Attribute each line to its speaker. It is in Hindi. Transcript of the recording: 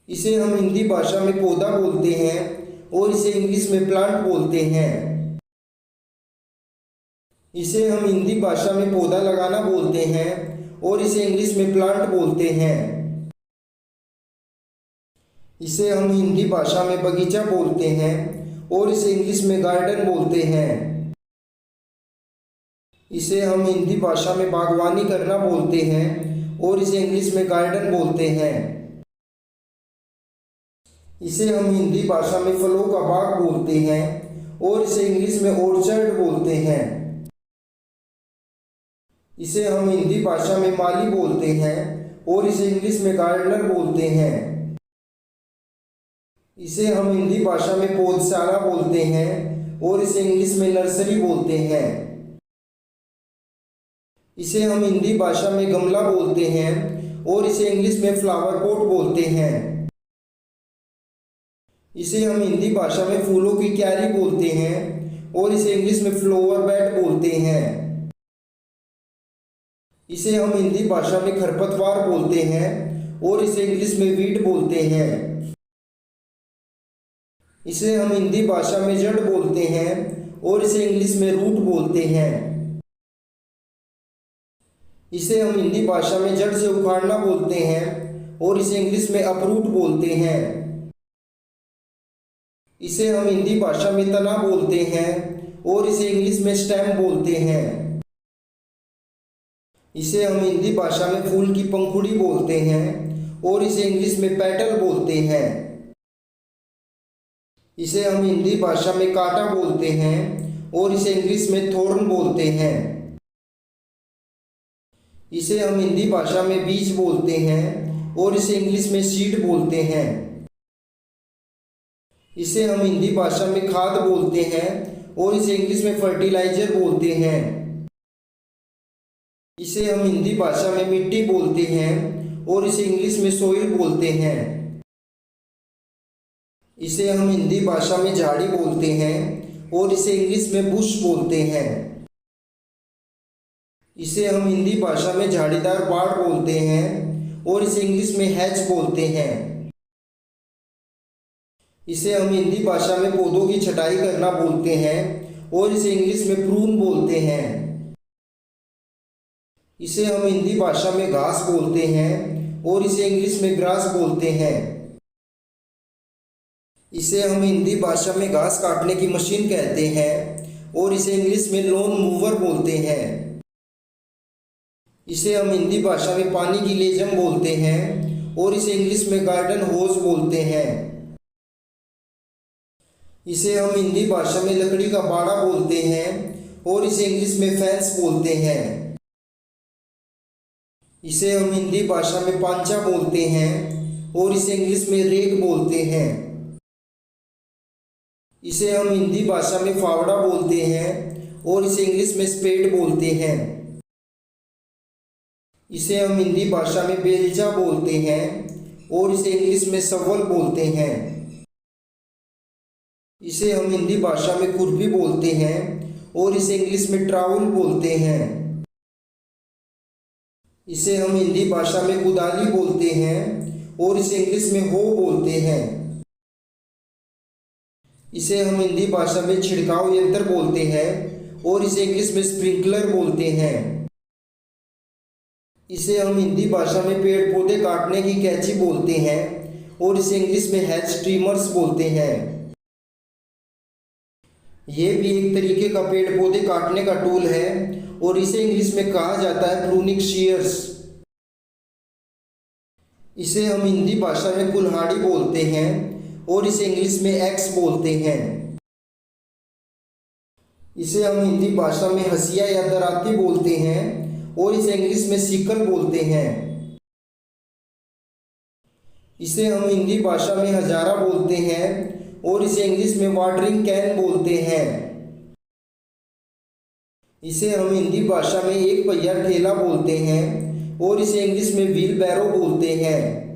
Speaker 1: इसे हम हिंदी भाषा में पौधा बोलते हैं और इसे इंग्लिश में प्लांट बोलते हैं। इसे हम हिंदी भाषा में पौधा लगाना बोलते हैं और इसे इंग्लिश में प्लांट बोलते हैं। इसे हम हिंदी भाषा में बगीचा बोलते हैं और इसे इंग्लिश में गार्डन बोलते हैं। इसे हम हिंदी भाषा में बागवानी करना बोलते हैं और इसे इंग्लिश में गार्डन बोलते हैं। इसे हम हिंदी भाषा में फलों का बाग बोलते हैं और इसे इंग्लिश में ऑर्चर्ड बोलते हैं। इसे हम हिंदी भाषा में माली बोलते हैं और इसे इंग्लिश में गार्डनर बोलते हैं। इसे हम हिंदी भाषा में पौधशाला बोलते हैं और इसे इंग्लिश में नर्सरी बोलते हैं। इसे हम हिंदी भाषा में गमला बोलते हैं और इसे इंग्लिश में फ्लावर पॉट बोलते हैं। इसे हम हिंदी भाषा में फूलों की क्यारी बोलते हैं और इसे इंग्लिश में फ्लावर बेड बोलते हैं। इसे हम हिंदी भाषा में खरपतवार बोलते हैं और इसे इंग्लिश में वीड बोलते हैं। इसे हम हिंदी भाषा में जड़ बोलते हैं और इसे इंग्लिश में रूट बोलते हैं। इसे हम हिंदी भाषा में जड़ से उखाड़ना बोलते हैं और इसे इंग्लिश में अपरूट बोलते हैं। इसे हम हिंदी भाषा में तना बोलते हैं और इसे इंग्लिश में स्टेम बोलते हैं। इसे हम हिंदी भाषा में फूल की पंखुड़ी बोलते हैं और इसे इंग्लिश में पेटल बोलते हैं। इसे हम हिंदी भाषा में कांटा बोलते हैं और इसे इंग्लिश में थॉर्न बोलते हैं। इसे हम हिंदी भाषा में बीज बोलते हैं और इसे इंग्लिश में सीड बोलते हैं। इसे हम हिंदी भाषा में खाद बोलते हैं और इसे इंग्लिश में फर्टिलाइजर बोलते हैं। इसे हम हिंदी भाषा में मिट्टी बोलते हैं और इसे इंग्लिश में सोइल बोलते हैं। इसे हम हिंदी भाषा में झाड़ी बोलते हैं और इसे इंग्लिश में बुश बोलते हैं। इसे हम हिंदी भाषा में झाड़ीदार बाड़ बोलते हैं और इसे इंग्लिश में हैच बोलते हैं। इसे हम हिंदी भाषा में पौधों की छटाई करना बोलते हैं और इसे इंग्लिश में प्रून बोलते हैं। इसे हम हिंदी भाषा में घास बोलते हैं और इसे इंग्लिश में ग्रास बोलते हैं। इसे हम हिंदी भाषा में घास काटने की मशीन कहते हैं और इसे इंग्लिश में लॉन मूवर बोलते हैं। इसे हम हिंदी भाषा में पानी की लेजम बोलते हैं और इसे इंग्लिश में गार्डन होज बोलते हैं। इसे हम हिंदी भाषा में लकड़ी का बाड़ा बोलते हैं और इसे इंग्लिश में फेंस बोलते हैं। इसे हम हिंदी भाषा में पांचा बोलते हैं और इसे इंग्लिश में रेक बोलते हैं। इसे हम हिंदी भाषा में फावड़ा बोलते हैं और इसे इंग्लिश में स्पेड बोलते हैं। इसे हम हिंदी भाषा में बेलचा बोलते हैं और इसे इंग्लिश में शवल बोलते हैं। इसे हम हिंदी भाषा में खुरपी बोलते हैं और इसे इंग्लिश में ट्राउल बोलते हैं। इसे हम हिंदी भाषा में कुदाली बोलते हैं और इसे इंग्लिश में हो बोलते हैं। इसे हम हिंदी भाषा में छिड़काव यंत्र बोलते हैं और इसे इंग्लिश में स्प्रिंकलर बोलते हैं। इसे हम हिंदी भाषा में पेड़ पौधे काटने की कैंची बोलते हैं और इसे इंग्लिश में हैच ट्रिमर्स बोलते हैं। ये भी एक तरीके का पेड़ पौधे काटने का टूल है और इसे इंग्लिश में कहा जाता है प्रूनिंग शीयर्स। इसे हम हिंदी भाषा में कुल्हाड़ी बोलते हैं और इसे इंग्लिश में एक्स बोलते हैं। इसे हम हिंदी भाषा में हंसिया या दराती बोलते हैं और इसे इंग्लिश में सिकल बोलते हैं। इसे हम हिंदी भाषा में हजारा बोलते हैं और इसे इंग्लिश में वाटरिंग कैन बोलते हैं। इसे हम हिंदी भाषा में एक पहिया ठेला बोलते हैं और इसे इंग्लिश में व्हील बैरो बोलते हैं।